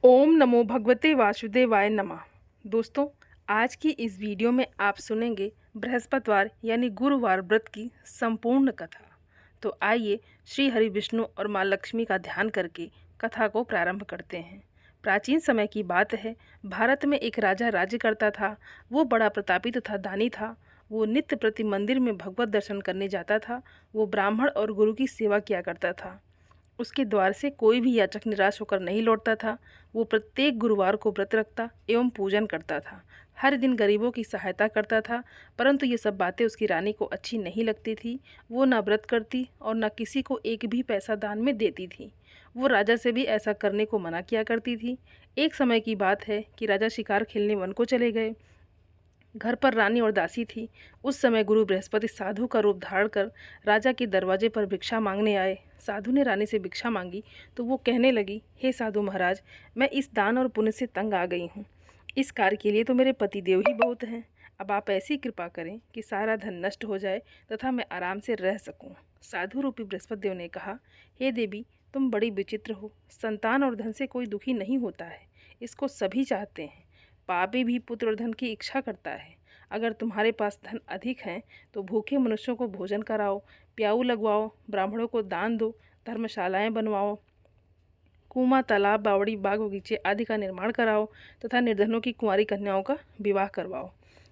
ओम नमो भगवते वासुदेवाय नमः। दोस्तों, आज की इस वीडियो में आप सुनेंगे बृहस्पतिवार यानी गुरुवार व्रत की संपूर्ण कथा। तो आइए श्री हरि विष्णु और माँ लक्ष्मी का ध्यान करके कथा को प्रारंभ करते हैं। प्राचीन समय की बात है। भारत में एक राजा राज्य करता था। वो बड़ा प्रतापी तथा दानी था। वो नित्य प्रति मंदिर में भगवत दर्शन करने जाता था। वो ब्राह्मण और गुरु की सेवा किया करता था। उसके द्वार से कोई भी याचक निराश होकर नहीं लौटता था। वो प्रत्येक गुरुवार को व्रत रखता एवं पूजन करता था। हर दिन गरीबों की सहायता करता था। परंतु ये सब बातें उसकी रानी को अच्छी नहीं लगती थी। वो ना व्रत करती और ना किसी को एक भी पैसा दान में देती थी। वो राजा से भी ऐसा करने को मना किया करती थी। एक समय की बात है कि राजा शिकार खेलने वन को चले गए। घर पर रानी और दासी थी। उस समय गुरु बृहस्पति साधु का रूप धारण कर राजा के दरवाजे पर भिक्षा मांगने आए। साधु ने रानी से भिक्षा मांगी तो वो कहने लगी, हे साधु महाराज, मैं इस दान और पुण्य से तंग आ गई हूँ। इस कार्य के लिए तो मेरे पतिदेव ही बहुत हैं। अब आप ऐसी कृपा करें कि सारा धन नष्ट हो जाए तथा मैं आराम से रह सकूं। साधु रूपी बृहस्पति देव ने कहा, हे देवी, तुम बड़ी विचित्र हो। संतान और धन से कोई दुखी नहीं होता है, इसको सभी चाहते हैं। पापी भी पुत्र और धन की इच्छा करता है। अगर तुम्हारे पास धन अधिक है तो भूखे मनुष्यों को भोजन कराओ, प्याऊ लगवाओ, ब्राह्मणों को दान दो, धर्मशालाएं बनवाओ, कुआं, तालाब, बावड़ी, बाग बगीचे आदि का निर्माण कराओ तथा निर्धनों की कुंवारी कन्याओं का विवाह करवाओ।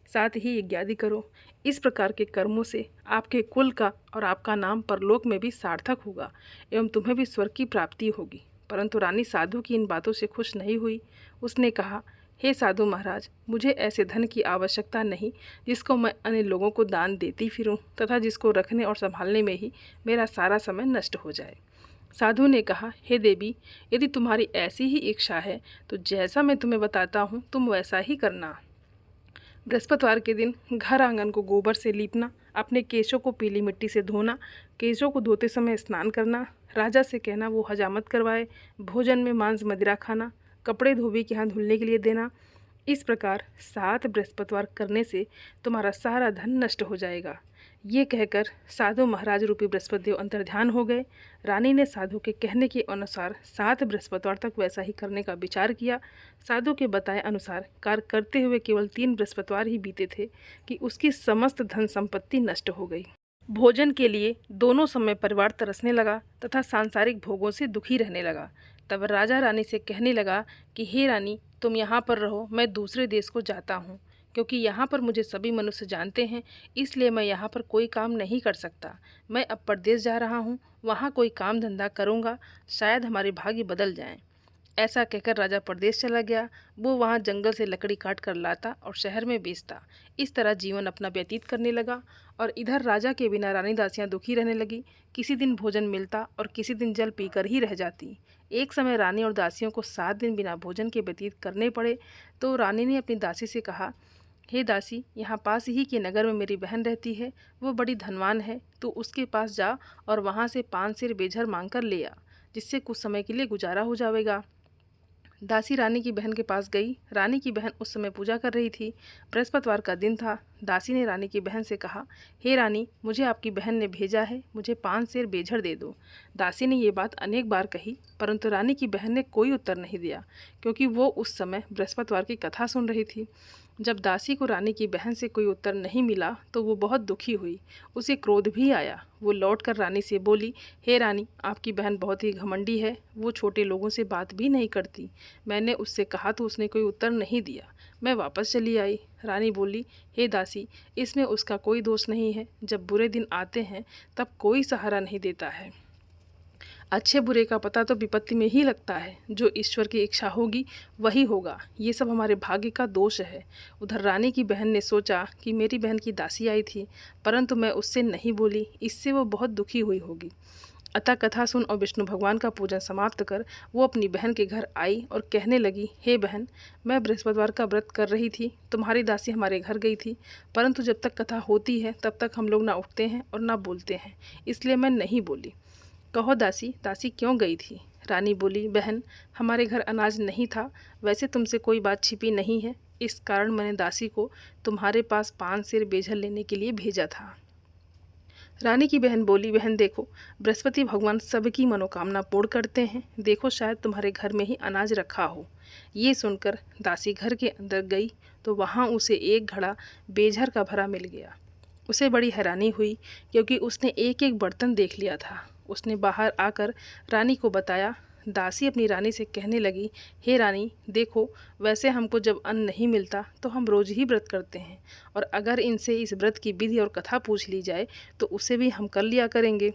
साथ ही यज्ञ आदि करो। इस प्रकार के कर्मों से आपके कुल का और आपका नाम परलोक में भी सार्थक होगा एवं तुम्हें भी स्वर्ग की प्राप्ति होगी। परंतु रानी साधु की इन बातों से खुश नहीं हुई। उसने कहा, हे साधु महाराज, मुझे ऐसे धन की आवश्यकता नहीं जिसको मैं अन्य लोगों को दान देती फिरूं तथा जिसको रखने और संभालने में ही मेरा सारा समय नष्ट हो जाए। साधु ने कहा, हे देवी, यदि तुम्हारी ऐसी ही इच्छा है तो जैसा मैं तुम्हें बताता हूँ तुम वैसा ही करना। बृहस्पतिवार के दिन घर आंगन को गोबर से लीपना, अपने केशों को पीली मिट्टी से धोना, केशों को धोते समय स्नान करना, राजा से कहना वो हजामत करवाए, भोजन में मांस मदिरा खाना, कपड़े धोबी के यहाँ धुलने के लिए देना। इस प्रकार 7 बृहस्पतिवार करने से तुम्हारा सारा धन नष्ट हो जाएगा। ये कहकर साधु महाराज रूपी बृहस्पति देव अंतर्ध्यान हो गए। रानी ने साधु के कहने के अनुसार 7 बृहस्पतिवार तक वैसा ही करने का विचार किया। साधु के बताए अनुसार कार्य करते हुए केवल 3 बृहस्पतिवार ही बीते थे कि उसकी समस्त धन संपत्ति नष्ट हो गई। भोजन के लिए दोनों समय परिवार तरसने लगा तथा सांसारिक भोगों से दुखी रहने लगा। तब राजा रानी से कहने लगा कि हे रानी, तुम यहाँ पर रहो, मैं दूसरे देश को जाता हूँ, क्योंकि यहाँ पर मुझे सभी मनुष्य जानते हैं, इसलिए मैं यहाँ पर कोई काम नहीं कर सकता। मैं अब परदेश जा रहा हूँ, वहाँ कोई काम धंधा करूँगा, शायद हमारे भाग्य बदल जाएं। ऐसा कहकर राजा परदेश चला गया। वो वहाँ जंगल से लकड़ी काट कर लाता और शहर में बेचता। इस तरह जीवन अपना व्यतीत करने लगा और इधर राजा के बिना रानी दासियाँ दुखी रहने लगी। किसी दिन भोजन मिलता और किसी दिन जल पीकर ही रह जाती। एक समय रानी और दासियों को 7 दिन बिना भोजन के व्यतीत करने पड़े तो रानी ने अपनी दासी से कहा, हे दासी, यहाँ पास ही के नगर में मेरी बहन रहती है। वो बड़ी धनवान है, तो उसके पास जा और वहाँ से 5 सेर बेझर मांग कर ले आ, जिससे कुछ समय के लिए गुजारा हो जाएगा। दासी रानी की बहन के पास गई। रानी की बहन उस समय पूजा कर रही थी। बृहस्पतिवार का दिन था। दासी ने रानी की बहन से कहा, हे रानी, मुझे आपकी बहन ने भेजा है, मुझे 5 सेर बेझर दे दो। दासी ने ये बात अनेक बार कही, परंतु रानी की बहन ने कोई उत्तर नहीं दिया, क्योंकि वो उस समय बृहस्पतिवार की कथा सुन रही थी। जब दासी को रानी की बहन से कोई उत्तर नहीं मिला तो वो बहुत दुखी हुई। उसे क्रोध भी आया। वो लौटकर रानी से बोली, हे रानी, आपकी बहन बहुत ही घमंडी है, वो छोटे लोगों से बात भी नहीं करती। मैंने उससे कहा तो उसने कोई उत्तर नहीं दिया। मैं वापस चली आई। रानी बोली, हे दासी, इसमें उसका कोई दोष नहीं है। जब बुरे दिन आते हैं तब कोई सहारा नहीं देता है। अच्छे बुरे का पता तो विपत्ति में ही लगता है। जो ईश्वर की इच्छा होगी वही होगा। ये सब हमारे भाग्य का दोष है। उधर रानी की बहन ने सोचा कि मेरी बहन की दासी आई थी, परंतु मैं उससे नहीं बोली, इससे वो बहुत दुखी हुई होगी। अतः कथा सुन और विष्णु भगवान का पूजन समाप्त कर वो अपनी बहन के घर आई और कहने लगी, हे बहन, मैं बृहस्पतिवार का व्रत कर रही थी, तुम्हारी दासी हमारे घर गई थी, परंतु जब तक कथा होती है तब तक हम लोग ना उठते हैं और ना बोलते हैं, इसलिए मैं नहीं बोली। कहो दासी, दासी क्यों गई थी? रानी बोली, बहन, हमारे घर अनाज नहीं था। वैसे तुमसे कोई बात छिपी नहीं है, इस कारण मैंने दासी को तुम्हारे पास 5 सेर बेझर लेने के लिए भेजा था। रानी की बहन बोली, बहन देखो, बृहस्पति भगवान सबकी मनोकामना पूर्ण करते हैं। देखो, शायद तुम्हारे घर में ही अनाज रखा हो। ये सुनकर दासी घर के अंदर गई तो वहाँ उसे एक घड़ा बेझर का भरा मिल गया। उसे बड़ी हैरानी हुई क्योंकि उसने एक एक बर्तन देख लिया था। उसने बाहर आकर रानी को बताया। दासी अपनी रानी से कहने लगी, हे रानी देखो, वैसे हमको जब अन्न नहीं मिलता तो हम रोज ही व्रत करते हैं, और अगर इनसे इस व्रत की विधि और कथा पूछ ली जाए तो उसे भी हम कर लिया करेंगे।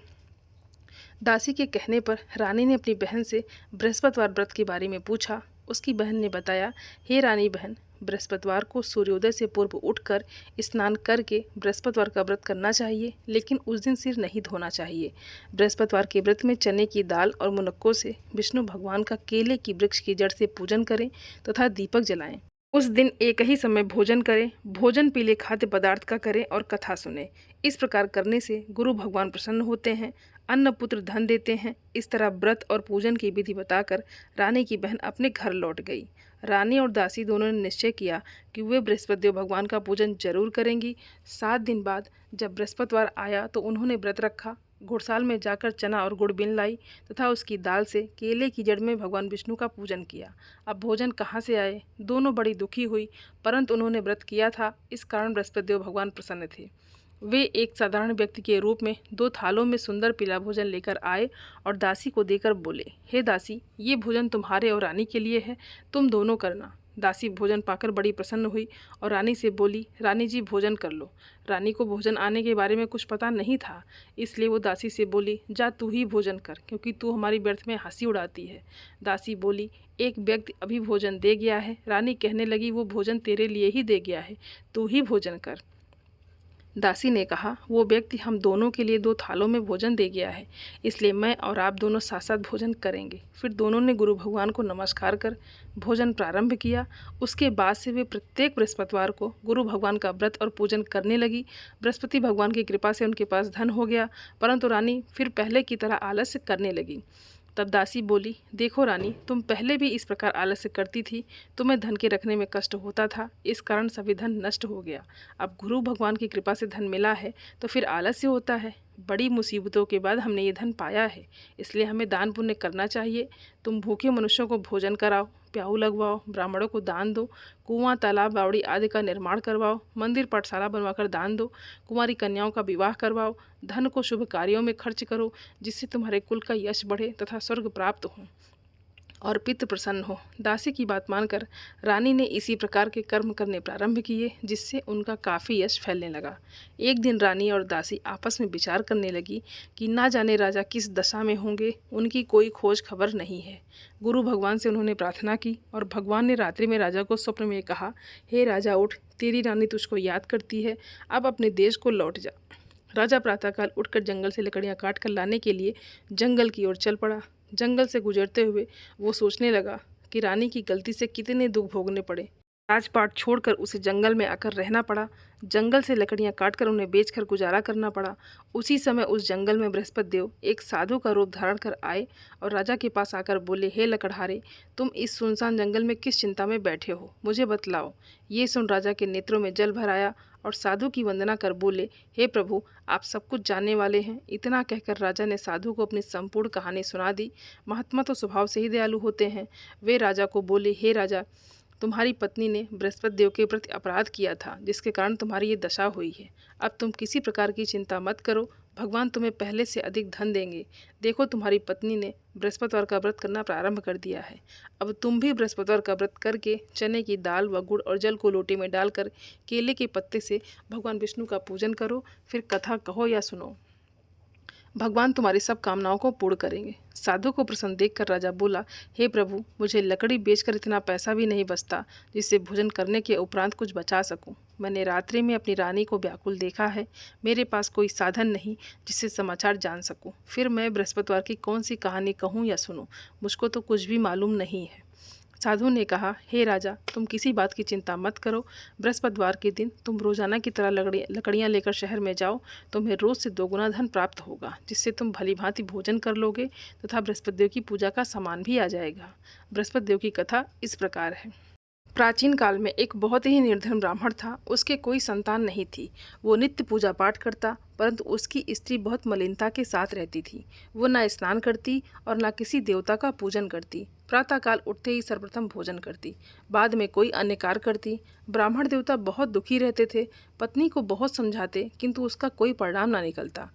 दासी के कहने पर रानी ने अपनी बहन से बृहस्पतिवार व्रत के बारे में पूछा। उसकी बहन ने बताया, हे रानी बहन, बृहस्पतिवार को सूर्योदय से पूर्व उठकर स्नान करके बृहस्पतिवार का व्रत करना चाहिए, लेकिन उस दिन सिर नहीं धोना चाहिए। बृहस्पतिवार के व्रत में चने की दाल और मुनक्कों से विष्णु भगवान का केले की वृक्ष की जड़ से पूजन करें तथा दीपक जलाएं। उस दिन एक ही समय भोजन करें। भोजन पीले खाद्य पदार्थ का करें और कथा सुने। इस प्रकार करने से गुरु भगवान प्रसन्न होते हैं, अन्न पुत्र धन देते हैं। इस तरह व्रत और पूजन की विधि बताकर रानी की बहन अपने घर लौट गई। रानी और दासी दोनों ने निश्चय किया कि वे बृहस्पतिदेव भगवान का पूजन जरूर करेंगी। 7 दिन बाद जब बृहस्पतिवार आया तो उन्होंने व्रत रखा। घुड़साल में जाकर चना और गुड़ बीन लाई तथा उसकी दाल से केले की जड़ में भगवान विष्णु का पूजन किया। अब भोजन कहाँ से आए? दोनों बड़ी दुखी हुई, परंतु उन्होंने व्रत किया था, इस कारण बृहस्पतिदेव भगवान प्रसन्न थे। वे एक साधारण व्यक्ति के रूप में 2 थालों में सुंदर पीला भोजन लेकर आए और दासी को देकर बोले, हे दासी, ये भोजन तुम्हारे और रानी के लिए है, तुम दोनों करना। दासी भोजन पाकर बड़ी प्रसन्न हुई और रानी से बोली, रानी जी भोजन कर लो। रानी को भोजन आने के बारे में कुछ पता नहीं था, इसलिए वो दासी से बोली, जा तू ही भोजन कर, क्योंकि तू हमारी व्यर्थ में हंसी उड़ाती है। दासी बोली, एक व्यक्ति अभी भोजन दे गया है। रानी कहने लगी, वो भोजन तेरे लिए ही दे गया है, तू ही भोजन कर। दासी ने कहा, वो व्यक्ति हम दोनों के लिए 2 थालों में भोजन दे गया है, इसलिए मैं और आप दोनों साथ साथ भोजन करेंगे। फिर दोनों ने गुरु भगवान को नमस्कार कर भोजन प्रारंभ किया। उसके बाद से वे प्रत्येक बृहस्पतिवार को गुरु भगवान का व्रत और पूजन करने लगी। बृहस्पति भगवान की कृपा से उनके पास धन हो गया, परंतु रानी फिर पहले की तरह आलस्य करने लगी। तब दासी बोली, देखो रानी, तुम पहले भी इस प्रकार आलस्य करती थी, तुम्हें धन के रखने में कष्ट होता था, इस कारण सभी धन नष्ट हो गया। अब गुरु भगवान की कृपा से धन मिला है तो फिर आलस्य होता है। बड़ी मुसीबतों के बाद हमने ये धन पाया है, इसलिए हमें दान पुण्य करना चाहिए। तुम भूखे मनुष्यों को भोजन कराओ, प्याऊ लगवाओ, ब्राह्मणों को दान दो, कुआं, तालाब, बावड़ी आदि का निर्माण करवाओ, मंदिर पाठशाला बनवाकर दान दो, कुंवारी कन्याओं का विवाह करवाओ, धन को शुभ कार्यों में खर्च करो, जिससे तुम्हारे कुल का यश बढ़े तथा स्वर्ग प्राप्त हो और पितृ प्रसन्न हो। दासी की बात मानकर रानी ने इसी प्रकार के कर्म करने प्रारंभ किए, जिससे उनका काफ़ी यश फैलने लगा। एक दिन रानी और दासी आपस में विचार करने लगी कि ना जाने राजा किस दशा में होंगे, उनकी कोई खोज खबर नहीं है। गुरु भगवान से उन्होंने प्रार्थना की और भगवान ने रात्रि में राजा को स्वप्न में कहा, हे राजा उठ, तेरी रानी तुझको याद करती है, अब अपने देश को लौट जा। राजा प्रातःकाल उठकर जंगल से लकड़ियाँ काट कर लाने के लिए जंगल की ओर चल पड़ा। जंगल से गुजरते हुए वो सोचने लगा कि रानी की गलती से कितने दुख भोगने पड़े। राजपाट छोड़कर उसे जंगल में आकर रहना पड़ा। जंगल से लकड़ियां काटकर उन्हें बेचकर गुजारा करना पड़ा। उसी समय उस जंगल में बृहस्पति देव एक साधु का रूप धारण कर आए और राजा के पास आकर बोले, हे लकड़हारे, तुम इस सुनसान जंगल में किस चिंता में बैठे हो, मुझे बतलाओ। ये सुन राजा के नेत्रों में जल भर आया और साधु की वंदना कर बोले, हे प्रभु, आप सब कुछ जानने वाले हैं। इतना कहकर राजा ने साधु को अपनी संपूर्ण कहानी सुना दी। महात्मा तो स्वभाव से ही दयालु होते हैं। वे राजा को बोले, हे राजा, तुम्हारी पत्नी ने बृहस्पति देव के प्रति अपराध किया था, जिसके कारण तुम्हारी ये दशा हुई है। अब तुम किसी प्रकार की चिंता मत करो, भगवान तुम्हें पहले से अधिक धन देंगे। देखो, तुम्हारी पत्नी ने बृहस्पतिवार का व्रत करना प्रारंभ कर दिया है। अब तुम भी बृहस्पतिवार का व्रत करके चने की दाल व गुड़ और जल को लोटे में डालकर केले के पत्ते से भगवान विष्णु का पूजन करो, फिर कथा कहो या सुनो। भगवान तुम्हारी सब कामनाओं को पूर्ण करेंगे। साधु को प्रसन्न देखकर राजा बोला, हे प्रभु, मुझे लकड़ी बेचकर इतना पैसा भी नहीं बचता जिससे भोजन करने के उपरांत कुछ बचा सकूं। मैंने रात्रि में अपनी रानी को व्याकुल देखा है। मेरे पास कोई साधन नहीं जिससे समाचार जान सकूं। फिर मैं बृहस्पतिवार की कौन सी कहानी कहूं या सुनूं, मुझको तो कुछ भी मालूम नहीं है। साधु ने कहा, हे राजा, तुम किसी बात की चिंता मत करो। बृहस्पतिवार के दिन तुम रोजाना की तरह लकड़ियाँ लेकर शहर में जाओ। तुम्हें रोज से 2 गुना धन प्राप्त होगा, जिससे तुम भली भांति भोजन कर लोगे तथा बृहस्पति देव की पूजा का सामान भी आ जाएगा। बृहस्पति देव की कथा इस प्रकार है। प्राचीन काल में एक बहुत ही निर्धन ब्राह्मण था। उसके कोई संतान नहीं थी। वो नित्य पूजा पाठ करता, परंतु उसकी स्त्री बहुत मलिनता के साथ रहती थी। वो ना स्नान करती और ना किसी देवता का पूजन करती। प्रातःकाल उठते ही सर्वप्रथम भोजन करती, बाद में कोई अन्य कार्य करती। ब्राह्मण देवता बहुत दुखी रहते थे। पत्नी को बहुत समझाते, किंतु उसका कोई परिणाम ना निकलता।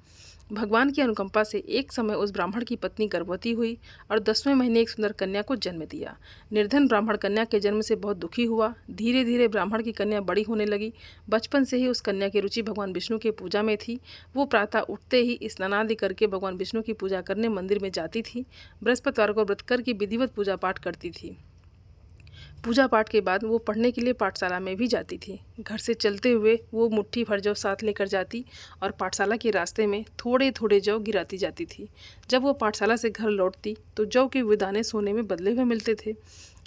भगवान की अनुकंपा से एक समय उस ब्राह्मण की पत्नी गर्भवती हुई और 10वें महीने एक सुंदर कन्या को जन्म दिया। निर्धन ब्राह्मण कन्या के जन्म से बहुत दुखी हुआ। धीरे धीरे ब्राह्मण की कन्या बड़ी होने लगी। बचपन से ही उस कन्या की रुचि भगवान विष्णु की पूजा में थी। वो प्रातः उठते ही स्नानादि करके भगवान विष्णु की पूजा करने मंदिर में जाती थी। बृहस्पतिवार को व्रत करके विधिवत पूजा पाठ करती थी। पूजा पाठ के बाद वो पढ़ने के लिए पाठशाला में भी जाती थी। घर से चलते हुए वो मुट्ठी भर जौ साथ लेकर जाती और पाठशाला के रास्ते में थोड़े थोड़े जौ गिराती जाती थी। जब वो पाठशाला से घर लौटती तो जौ के वे दाने सोने में बदले हुए मिलते थे।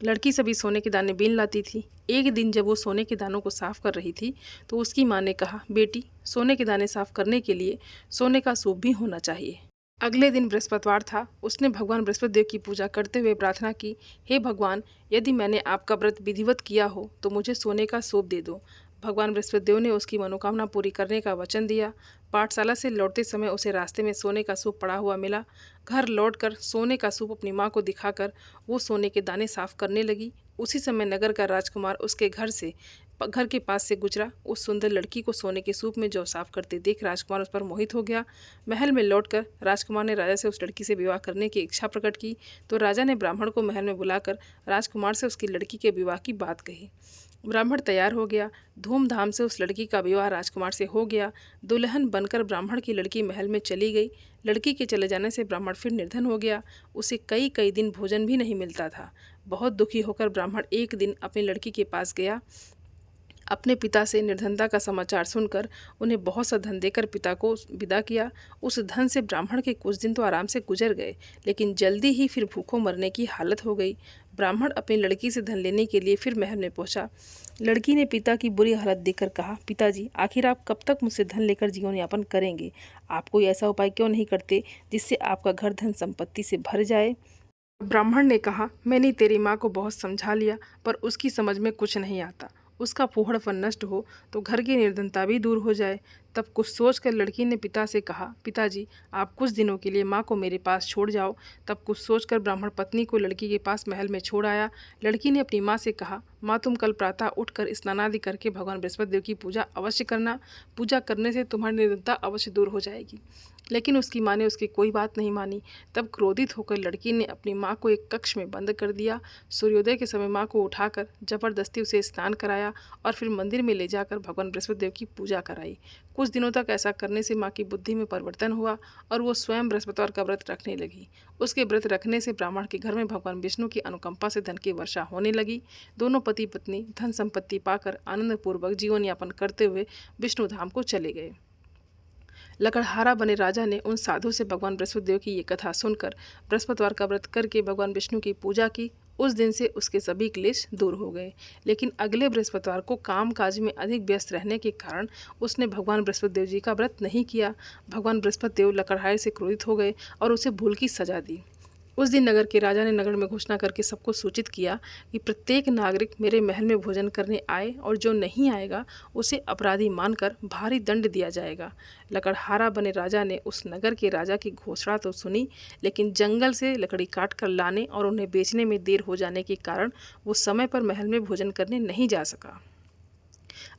लड़की सभी सोने के दाने बीन लाती थी। एक दिन जब वो सोने के दानों को साफ कर रही थी तो उसकी माँ ने कहा, बेटी, सोने के दाने साफ करने के लिए सोने का सूप भी होना चाहिए। अगले दिन बृहस्पतिवार था। उसने भगवान बृहस्पति देव की पूजा करते हुए प्रार्थना की, हे भगवान, यदि मैंने आपका व्रत विधिवत किया हो तो मुझे सोने का सूप दे दो। भगवान बृहस्पति देव ने उसकी मनोकामना पूरी करने का वचन दिया। पाठशाला से लौटते समय उसे रास्ते में सोने का सूप पड़ा हुआ मिला। घर लौटकर सोने का सूप अपनी माँ को दिखाकर वो सोने के दाने साफ करने लगी। उसी समय नगर का राजकुमार उसके घर के पास से गुजरा। उस सुंदर लड़की को सोने के सूप में जौ साफ करते देख राजकुमार उस पर मोहित हो गया। महल में लौटकर राजकुमार ने राजा से उस लड़की से विवाह करने की इच्छा प्रकट की तो राजा ने ब्राह्मण को महल में बुलाकर राजकुमार से उसकी लड़की के विवाह की बात कही। ब्राह्मण तैयार हो गया। धूमधाम से उस लड़की का विवाह राजकुमार से हो गया। दुल्हन बनकर ब्राह्मण की लड़की महल में चली गई। लड़की के चले जाने से ब्राह्मण फिर निर्धन हो गया। उसे कई कई दिन भोजन भी नहीं मिलता था। बहुत दुखी होकर ब्राह्मण एक दिन अपनी लड़की के पास गया। अपने पिता से निर्धनता का समाचार सुनकर उन्हें बहुत सा धन देकर पिता को विदा किया। उस धन से ब्राह्मण के कुछ दिन तो आराम से गुजर गए, लेकिन जल्दी ही फिर भूखों मरने की हालत हो गई। ब्राह्मण अपनी लड़की से धन लेने के लिए फिर महल में पहुंचा। लड़की ने पिता की बुरी हालत देखकर कहा, पिताजी, आखिर आप कब तक मुझसे धन लेकर जीवन यापन करेंगे? आप कोई ऐसा उपाय क्यों नहीं करते जिससे आपका घर धन संपत्ति से भर जाए? ब्राह्मण ने कहा, मैंने तेरी माँ को बहुत समझा लिया, पर उसकी समझ में कुछ नहीं आता। उसका फूहड़पन नष्ट हो तो घर की निर्धनता भी दूर हो जाए। तब कुछ सोचकर लड़की ने पिता से कहा, पिताजी, आप कुछ दिनों के लिए माँ को मेरे पास छोड़ जाओ। तब कुछ सोचकर ब्राह्मण पत्नी को लड़की के पास महल में छोड़ आया। लड़की ने अपनी माँ से कहा, माँ, तुम कल प्रातः उठकर स्नानादि करके भगवान बृहस्पति देव की पूजा अवश्य करना। पूजा करने से तुम्हारी निर्धनता अवश्य दूर हो जाएगी। लेकिन उसकी माँ ने उसकी कोई बात नहीं मानी। तब क्रोधित होकर लड़की ने अपनी माँ को एक कक्ष में बंद कर दिया। सूर्योदय के समय माँ को उठाकर जबरदस्ती उसे स्नान कराया और फिर मंदिर में ले जाकर भगवान बृहस्पति देव की पूजा कराई। कुछ दिनों तक ऐसा करने से माँ की बुद्धि में परिवर्तन हुआ और वो स्वयं बृहस्पतिवार का व्रत रखने लगी। उसके व्रत रखने से ब्राह्मण के घर में भगवान विष्णु की अनुकंपा से धन की वर्षा होने लगी। दोनों पति पत्नी धन संपत्ति पाकर आनंदपूर्वक जीवन यापन करते हुए विष्णु धाम को चले गए। लकड़हारा बने राजा ने उन साधु से भगवान बृहस्पति देव की ये कथा सुनकर बृहस्पतिवार का व्रत करके भगवान विष्णु की पूजा की। उस दिन से उसके सभी क्लेश दूर हो गए। लेकिन अगले बृहस्पतिवार को काम काज में अधिक व्यस्त रहने के कारण उसने भगवान बृहस्पति देव जी का व्रत नहीं किया। भगवान बृहस्पति देव लकड़हारे से क्रोधित हो गए और उसे भूल की सजा दी। उस दिन नगर के राजा ने नगर में घोषणा करके सबको सूचित किया कि प्रत्येक नागरिक मेरे महल में भोजन करने आए और जो नहीं आएगा उसे अपराधी मानकर भारी दंड दिया जाएगा। लकड़हारा बने राजा ने उस नगर के राजा की घोषणा तो सुनी, लेकिन जंगल से लकड़ी काट कर लाने और उन्हें बेचने में देर हो जाने के कारण वो समय पर महल में भोजन करने नहीं जा सका।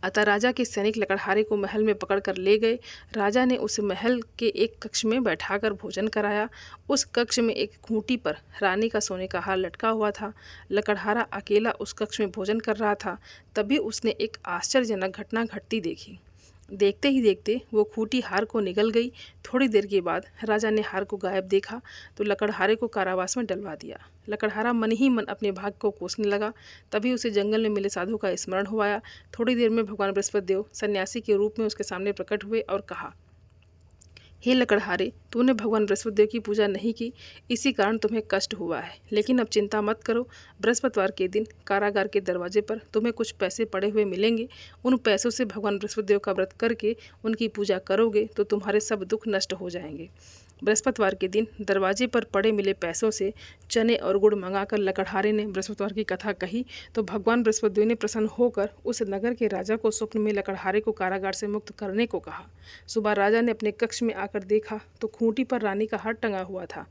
अतः राजा के सैनिक लकड़हारे को महल में पकड़कर ले गए। राजा ने उसे महल के एक कक्ष में बैठाकर भोजन कराया। उस कक्ष में एक खूंटी पर रानी का सोने का हार लटका हुआ था। लकड़हारा अकेला उस कक्ष में भोजन कर रहा था। तभी उसने एक आश्चर्यजनक घटना घटती देखी। देखते ही देखते वो खूंटी हार को निगल गई। थोड़ी देर के बाद राजा ने हार को गायब देखा तो लकड़हारे को कारावास में डलवा दिया। लकड़हारा मन ही मन अपने भाग्य को कोसने लगा। तभी उसे जंगल में मिले साधु का स्मरण हो आया। थोड़ी देर में भगवान बृहस्पति देव सन्यासी के रूप में उसके सामने प्रकट हुए और कहा, हे लकड़हारे, तूने भगवान बृहस्पति देव की पूजा नहीं की, इसी कारण तुम्हें कष्ट हुआ है। लेकिन अब चिंता मत करो। बृहस्पतिवार के दिन कारागार के दरवाजे पर तुम्हें कुछ पैसे पड़े हुए मिलेंगे। उन पैसों से भगवान बृहस्पति देव का व्रत करके उनकी पूजा करोगे तो तुम्हारे सब दुख नष्ट हो जाएंगे। बृहस्पतिवार के दिन दरवाजे पर पड़े मिले पैसों से चने और गुड़ मंगाकर लकड़हारे ने बृहस्पतिवार की कथा कही तो भगवान बृहस्पतिदेव ने प्रसन्न होकर उस नगर के राजा को स्वप्न में लकड़हारे को कारागार से मुक्त करने को कहा। सुबह राजा ने अपने कक्ष में आकर देखा तो खूंटी पर रानी का हार टंगा हुआ था।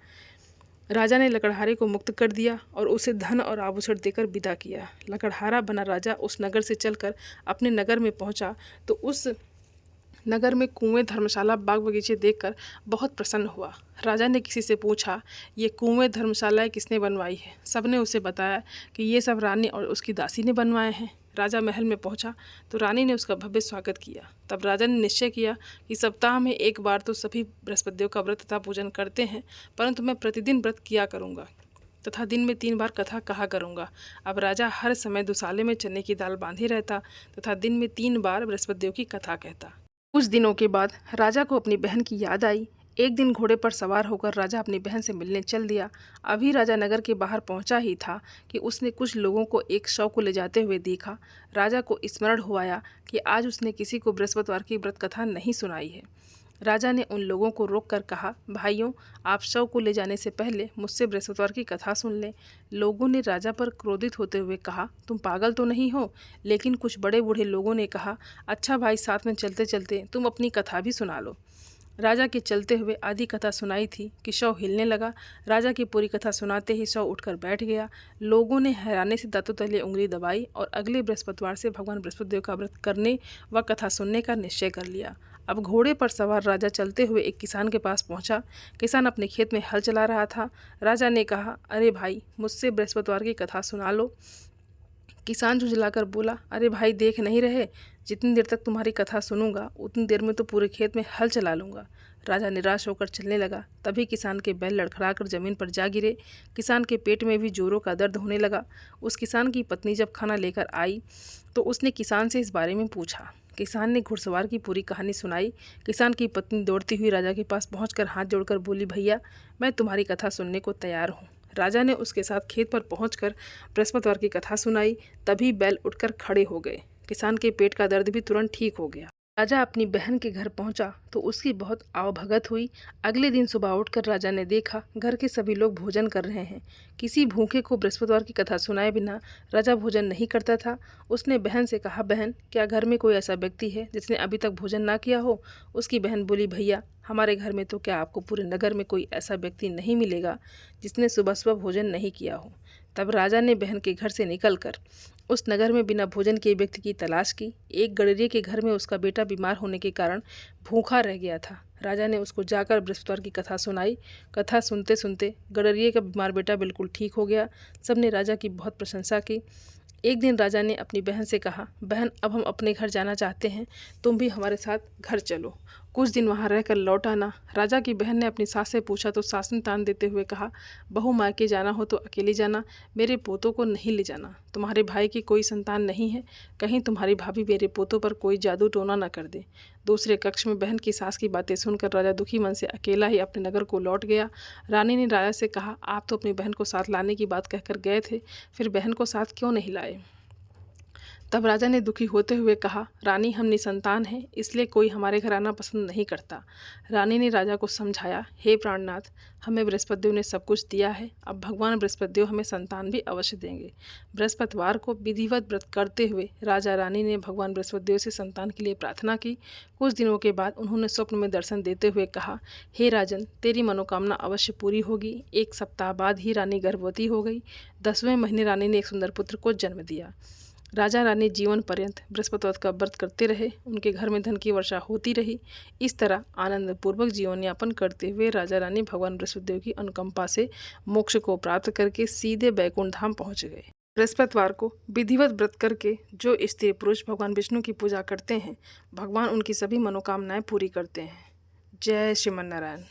राजा ने लकड़हारे को मुक्त कर दिया और उसे धन और आभूषण देकर विदा किया। लकड़हारा बना राजा उस नगर से चलकर अपने नगर में पहुंचा तो उस नगर में कुएं, धर्मशाला, बाग बगीचे देखकर बहुत प्रसन्न हुआ। राजा ने किसी से पूछा, ये कुएं, धर्मशालाएं किसने बनवाई है? सबने उसे बताया कि ये सब रानी और उसकी दासी ने बनवाए हैं। राजा महल में पहुंचा तो रानी ने उसका भव्य स्वागत किया। तब राजा ने निश्चय किया कि सप्ताह में एक बार तो सभी बृहस्पतिदेव का व्रत तथा पूजन करते हैं, परंतु मैं प्रतिदिन व्रत किया करूँगा तथा दिन में 3 बार कथा कहा करूँगा। अब राजा हर समय दुसाले में चने की दाल बांधे रहता तथा दिन में 3 बार बृहस्पतिदेव की कथा कहता। कुछ दिनों के बाद राजा को अपनी बहन की याद आई। एक दिन घोड़े पर सवार होकर राजा अपनी बहन से मिलने चल दिया। अभी राजा नगर के बाहर पहुंचा ही था कि उसने कुछ लोगों को एक शव को ले जाते हुए देखा। राजा को स्मरण हो आया कि आज उसने किसी को बृहस्पतिवार की व्रत कथा नहीं सुनाई है। राजा ने उन लोगों को रोक कर कहा, भाइयों, आप शव को ले जाने से पहले मुझसे बृहस्पतिवार की कथा सुन लें। लोगों ने राजा पर क्रोधित होते हुए कहा, तुम पागल तो नहीं हो? लेकिन कुछ बड़े बूढ़े लोगों ने कहा, अच्छा भाई, साथ में चलते चलते तुम अपनी कथा भी सुना लो। राजा के चलते हुए आधी कथा सुनाई थी कि शव हिलने लगा। राजा की पूरी कथा सुनाते ही शव उठकर बैठ गया। लोगों ने हैरानी से दांतों तले उंगली दबाई और अगले बृहस्पतिवार से भगवान बृहस्पतिदेव का व्रत करने व कथा सुनने का निश्चय कर लिया। अब घोड़े पर सवार राजा चलते हुए एक किसान के पास पहुंचा। किसान अपने खेत में हल चला रहा था। राजा ने कहा, अरे भाई, मुझसे बृहस्पतिवार की कथा सुना लो। किसान झुंझलाकर बोला, अरे भाई, देख नहीं रहे, जितनी देर तक तुम्हारी कथा सुनूंगा उतनी देर में तो पूरे खेत में हल चला लूँगा। राजा निराश होकर चलने लगा। तभी किसान के बैल लड़खड़ाकर जमीन पर जा गिरे। किसान के पेट में भी जोरों का दर्द होने लगा। उस किसान की पत्नी जब खाना लेकर आई तो उसने किसान से इस बारे में पूछा। किसान ने घुड़सवार की पूरी कहानी सुनाई। किसान की पत्नी दौड़ती हुई राजा के पास पहुंचकर हाथ जोड़कर बोली, भैया, मैं तुम्हारी कथा सुनने को तैयार हूँ। राजा ने उसके साथ खेत पर पहुंचकर बृहस्पतिवार की कथा सुनाई। तभी बैल उठकर खड़े हो गए। किसान के पेट का दर्द भी तुरंत ठीक हो गया। राजा अपनी बहन के घर पहुंचा तो उसकी बहुत आवभगत हुई। अगले दिन सुबह उठकर राजा ने देखा घर के सभी लोग भोजन कर रहे हैं। किसी भूखे को बृहस्पतिवार की कथा सुनाए बिना राजा भोजन नहीं करता था। उसने बहन से कहा, बहन, क्या घर में कोई ऐसा व्यक्ति है जिसने अभी तक भोजन ना किया हो? उसकी बहन बोली, भैया, हमारे घर में तो क्या आपको पूरे नगर में कोई ऐसा व्यक्ति नहीं मिलेगा जिसने सुबह सुबह भोजन नहीं किया हो। तब राजा ने बहन के घर से निकलकर उस नगर में बिना भोजन किए व्यक्ति की तलाश की। एक गडरिये के घर में उसका बेटा बीमार होने के कारण भूखा रह गया था। राजा ने उसको जाकर बृहस्पतिवार की कथा सुनाई। कथा सुनते सुनते गडरिये का बीमार बेटा बिल्कुल ठीक हो गया। सबने राजा की बहुत प्रशंसा की। एक दिन राजा ने अपनी बहन से कहा, बहन, अब हम अपने घर जाना चाहते हैं, तुम भी हमारे साथ घर चलो, कुछ दिन वहाँ रहकर लौट आना। राजा की बहन ने अपनी सास से पूछा तो सास ने तान देते हुए कहा, बहू, मायके जाना हो तो अकेली जाना, मेरे पोतों को नहीं ले जाना। तुम्हारे भाई की कोई संतान नहीं है, कहीं तुम्हारी भाभी मेरे पोतों पर कोई जादू टोना न कर दे। दूसरे कक्ष में बहन की सास की बातें सुनकर राजा दुखी मन से अकेला ही अपने नगर को लौट गया। रानी ने राजा से कहा, आप तो अपनी बहन को साथ लाने की बात कहकर गए थे, फिर बहन को साथ क्यों नहीं लाए? तब राजा ने दुखी होते हुए कहा, रानी, हम निसंतान हैं, इसलिए कोई हमारे घर आना पसंद नहीं करता। रानी ने राजा को समझाया, हे प्राणनाथ, हमें बृहस्पतिदेव ने सब कुछ दिया है, अब भगवान बृहस्पतिदेव हमें संतान भी अवश्य देंगे। बृहस्पतिवार को विधिवत व्रत करते हुए राजा रानी ने भगवान बृहस्पतिदेव से संतान के लिए प्रार्थना की। कुछ दिनों के बाद उन्होंने स्वप्न में दर्शन देते हुए कहा, हे राजन, तेरी मनोकामना अवश्य पूरी होगी। 1 सप्ताह बाद ही रानी गर्भवती हो गई। 10वें महीने रानी ने एक सुंदर पुत्र को जन्म दिया। राजा रानी जीवन पर्यंत बृहस्पतिवार का व्रत करते रहे। उनके घर में धन की वर्षा होती रही। इस तरह आनंदपूर्वक जीवन यापन करते हुए राजा रानी भगवान बृहस्पतिदेव की अनुकंपा से मोक्ष को प्राप्त करके सीधे बैकुंठ धाम पहुँच गए। बृहस्पतिवार को विधिवत व्रत करके जो स्त्री पुरुष भगवान विष्णु की पूजा करते हैं, भगवान उनकी सभी मनोकामनाएं पूरी करते हैं। जय श्रीमन नारायण।